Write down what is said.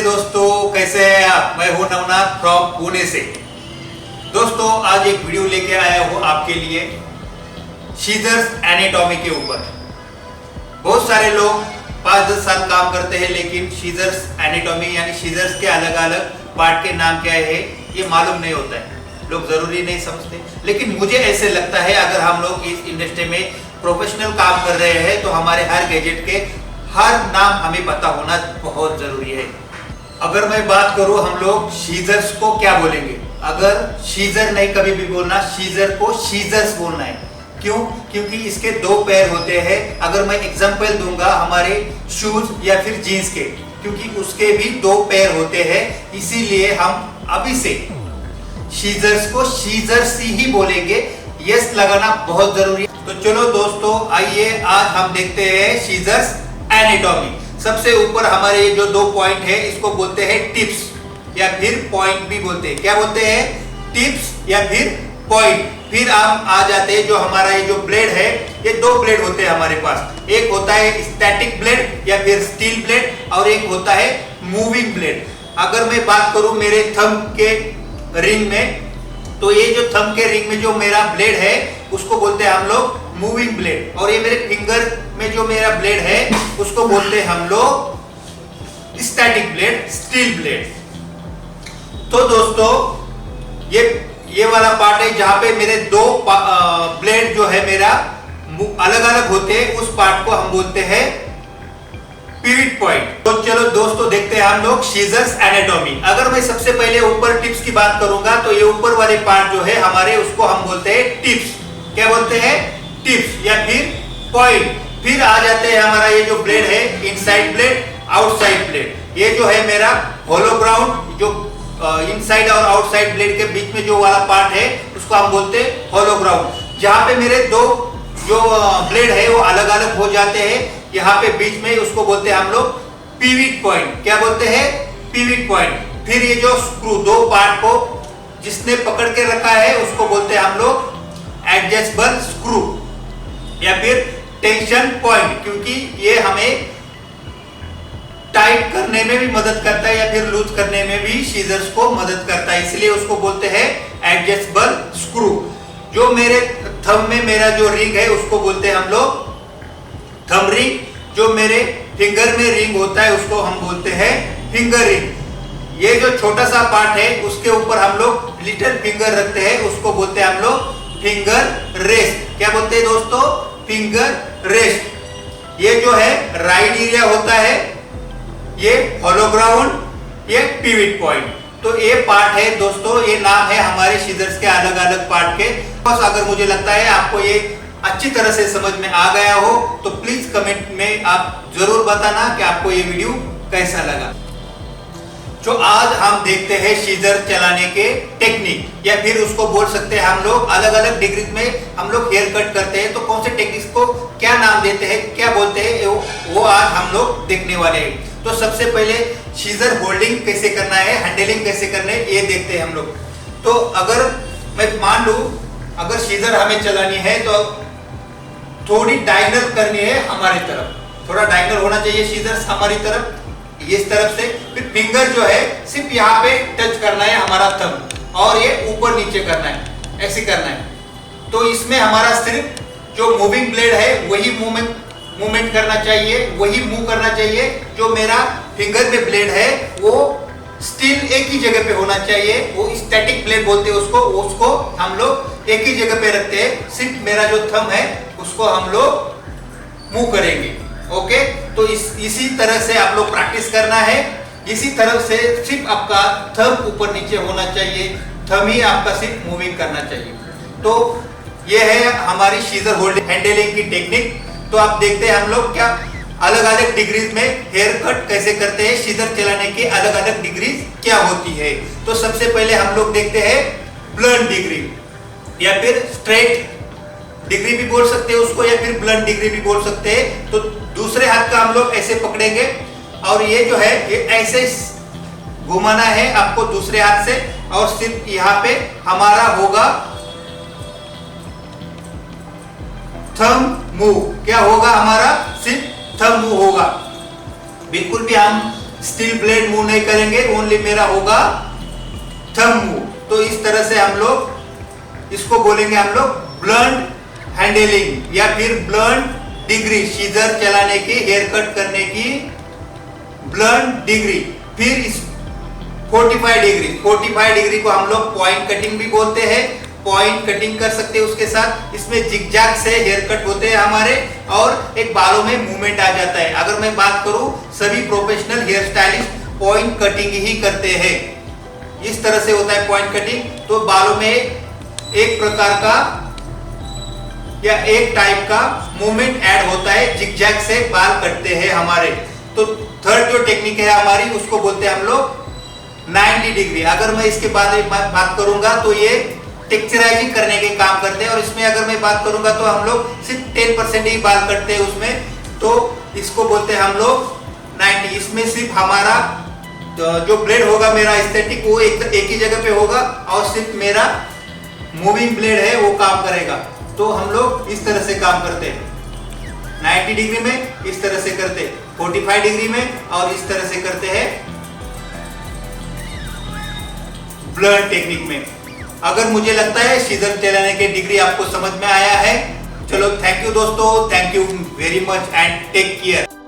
दोस्तों कैसे हैं आप। मैं हूं नवनाथ फ्रॉम पुणे से। दोस्तों आज एक वीडियो लेके आया हूं आपके लिए सीजर्स एनाटॉमी के ऊपर। बहुत सारे लोग 5-10 साल काम करते हैं लेकिन सीजर्स एनाटॉमी यानी सीजर्स के अलग अलग पार्ट के नाम क्या है ये मालूम नहीं होता है, लोग जरूरी नहीं समझते। लेकिन मुझे ऐसे लगता है अगर हम लोग इस इंडस्ट्री में प्रोफेशनल काम कर रहे हैं तो हमारे हर गैजेट के हर नाम हमें पता होना बहुत जरूरी है। अगर मैं बात करूं हम लोग सीजर्स को क्या बोलेंगे, अगर सीजर नहीं कभी भी बोलना, सीजर को सीजर्स बोलना है। क्यों? क्योंकि इसके दो पैर होते हैं। अगर मैं एग्जांपल दूंगा हमारे शूज या फिर जीन्स के, क्योंकि उसके भी दो पैर होते हैं, इसीलिए हम अभी से सीजर्स को सीजर्स ही बोलेंगे। यस लगाना बहुत जरूरी है। तो चलो दोस्तों आइए आज हम देखते हैं सीजर्स एनाटॉमी। सबसे ऊपर हमारे जो दो पॉइंट है इसको बोलते हैं टिप्स या फिर पॉइंट भी बोलते हैं। क्या बोलते हैं? टिप्स या फिर पॉइंट। फिर हम आ जाते हैं जो हमारा ये जो ब्लेड है, ये दो ब्लेड होते हैं हमारे पास। एक होता है स्टैटिक ब्लेड या फिर स्टील ब्लेड और एक होता है मूविंग ब्लेड। अगर मैं बात करूं मेरे थंब के रिंग में, तो ये जो थंब के रिंग में जो मेरा ब्लेड है उसको बोलते हैं हम लोग मूविंग ब्लेड, और ये मेरे फिंगर में जो मेरा ब्लेड है उसको बोलते हैं हम लोग स्टैटिक ब्लेड, स्टील ब्लेड। तो दोस्तों ये वाला पार्ट है जहां पे मेरे दो ब्लेड जो है मेरा अलग अलग होते हैं, उस पार्ट को हम बोलते हैं पिवट पॉइंट। तो चलो दोस्तों देखते हैं हम लोग सीजर्स एनाटॉमी। अगर मैं सबसे पहले ऊपर टिप्स की बात करूंगा तो ये ऊपर वाले पार्ट जो है हमारे उसको हम बोलते हैं टिप्स। क्या बोलते हैं? टिप्स या फिर पॉइंट। फिर आ जाते हैं हमारा ये जो ब्लेड है इनसाइड ब्लेड, आउटसाइड ब्लेड। ये जो है मेरा होलो ग्राउंड, जो इनसाइड और आउटसाइड ब्लेड के बीच में जो वाला पार्ट है उसको हम बोलते हैं होलो ग्राउंड। जहां पे मेरे दो जो ब्लेड है वो अलग अलग हो जाते हैं, यहाँ पे बीच में उसको बोलते हैं हम लोग पिवट पॉइंट। क्या बोलते हैं? Pivot point. फिर ये जो स्क्रू दो पार्ट को जिसने पकड़ के रखा है उसको बोलते हैं हम लोग एडजस्टेबल स्क्रू या फिर टेंशन पॉइंट, क्योंकि ये हमें टाइट करने में भी मदद करता है या फिर लूज करने में भी सीजर्स को मदद करता है, इसलिए उसको बोलते हैं एडजस्टेबल स्क्रू। जो मेरे थंब में मेरा जो रिंग है उसको बोलते हैं हम लोग थंब रिंग। जो मेरे फिंगर में रिंग होता है उसको हम बोलते हैं फिंगर रिंग। ये जो छोटा सा पार्ट है उसके ऊपर हम लोग लिटिल फिंगर रखते हैं, उसको बोलते हैं हम लोग फिंगर रेस्ट। क्या बोलते हैं दोस्तों? Finger rest. ये जो है राइट एरिया होता है, ये होलो ग्राउंड, ये पिवट पॉइंट। तो ये पार्ट है दोस्तों, ये नाम है हमारे सीजर्स के अलग अलग पार्ट के। बस अगर मुझे लगता है आपको ये अच्छी तरह से समझ में आ गया हो तो प्लीज कमेंट में आप जरूर बताना कि आपको ये वीडियो कैसा लगा। जो आज हम देखते हैं सीजर चलाने के टेक्निक, या फिर उसको बोल सकते हैं हम लोग अलग अलग डिग्री में हम लोग हेयर कट करते हैं, तो कौन से टेक्निक्स को क्या नाम देते हैं, क्या बोलते हैं, वो आज हम लोग देखने वाले हैं। तो सबसे पहले सीजर होल्डिंग कैसे करना है, हैंडलिंग कैसे करना है, ये देखते हैं हम लोग। तो अगर मैं मान लूं अगर सीजर हमें चलानी है तो थोड़ी डायगनल करनी है हमारी तरफ, थोड़ा डायगनल होना चाहिए सीजर हमारी तरफ, इस तरफ से। फिर फिंगर जो है सिर्फ यहाँ पे टच करना है हमारा थंब, और ये ऊपर नीचे करना है, ऐसे करना है। तो इसमें हमारा सिर्फ जो मूविंग ब्लेड है वही मूवमेंट करना चाहिए, वही मूव करना चाहिए। जो मेरा फिंगर में ब्लेड है वो स्टिल एक ही जगह पे होना चाहिए, वो स्टैटिक ब्लेड बोलते हैं उसको हम लोग एक ही जगह पे रखते हैं। सिर्फ मेरा जो थंब है उसको हम लोग मूव करेंगे। ओके, तो इसी तरह से आप लोग प्रैक्टिस करना है। इसी तरह से सिर्फ आपका थंब ऊपर नीचे होना चाहिए, थंब ही आपका सिर्फ मूविंग करना चाहिए। तो ये है हमारी सीजर होल्डिंग हैंडलिंग की टेक्निक। तो आप देखते हैं हम लोग क्या अलग अलग डिग्रीज में हेयर कट कैसे करते हैं, सीजर चलाने की अलग अलग डिग्रीज क्या होती है। तो सबसे पहले हम लोग देखते हैं ब्लंट डिग्री या फिर स्ट्रेट डिग्री भी बोल सकते हैं उसको, या फिर ब्लंट डिग्री भी बोल सकते हैं। तो दूसरे हाथ का हम लोग ऐसे पकड़ेंगे और ये जो है ये ऐसे घुमाना है आपको दूसरे हाथ से, और सिर्फ यहाँ पे हमारा होगा थंब मूव। क्या होगा हमारा? सिर्फ थंब मूव होगा। बिल्कुल भी हम स्टील ब्लेड मूव नहीं करेंगे, ओनली मेरा होगा थंब मूव। तो इस तरह से हम लोग इसको बोलेंगे हम लोग ब्लंट हैंडलिंग या फिर ब्लंट डिग्री, सीजर चलाने की, हेयर कट करने की ब्लंट डिग्री। फिर इस 45 डिग्री को हम लोग पॉइंट कटिंग भी बोलते हैं, पॉइंट कटिंग कर सकते हैं उसके साथ। इसमें जिगजैग से हेयर कट होते हैं हमारे और एक बालों में मूवमेंट आ जाता है। अगर मैं बात करूं, सभी professional hair stylist point cutting ही करते हैं। इस तरह से होता है पॉइंट कटिंग। तो बालों में एक प्रकार का या एक टाइप का मूवमेंट ऐड होता है, जिगजैग से बाल कटते हैं हमारे। तो थर्ड जो टेक्निक है हमारी, उसको बोलते हैं हम लोग 90 डिग्री। अगर मैं इसके बारे में बात करूंगा तो ये टेक्सचराइजिंग करने के काम करते हैं, और इसमें अगर मैं बात करूंगा तो हम लोग सिर्फ 10% ही बाल कटते हैं उसमें। तो इसको बोलते हैं हम लोग 90। इसमें सिर्फ हमारा जो ब्लेड होगा मेरा एस्थेटिक, वो एक ही जगह पे होगा और सिर्फ मेरा मूविंग ब्लेड है वो काम करेगा। तो हम लोग इस तरह से काम करते हैं, 90 डिग्री में इस तरह से करते हैं, 45 डिग्री में और इस तरह से करते हैं ब्लंट टेक्निक में। अगर मुझे लगता है सीजर चलाने के डिग्री आपको समझ में आया है। चलो, थैंक यू दोस्तों, thank you very much and take care.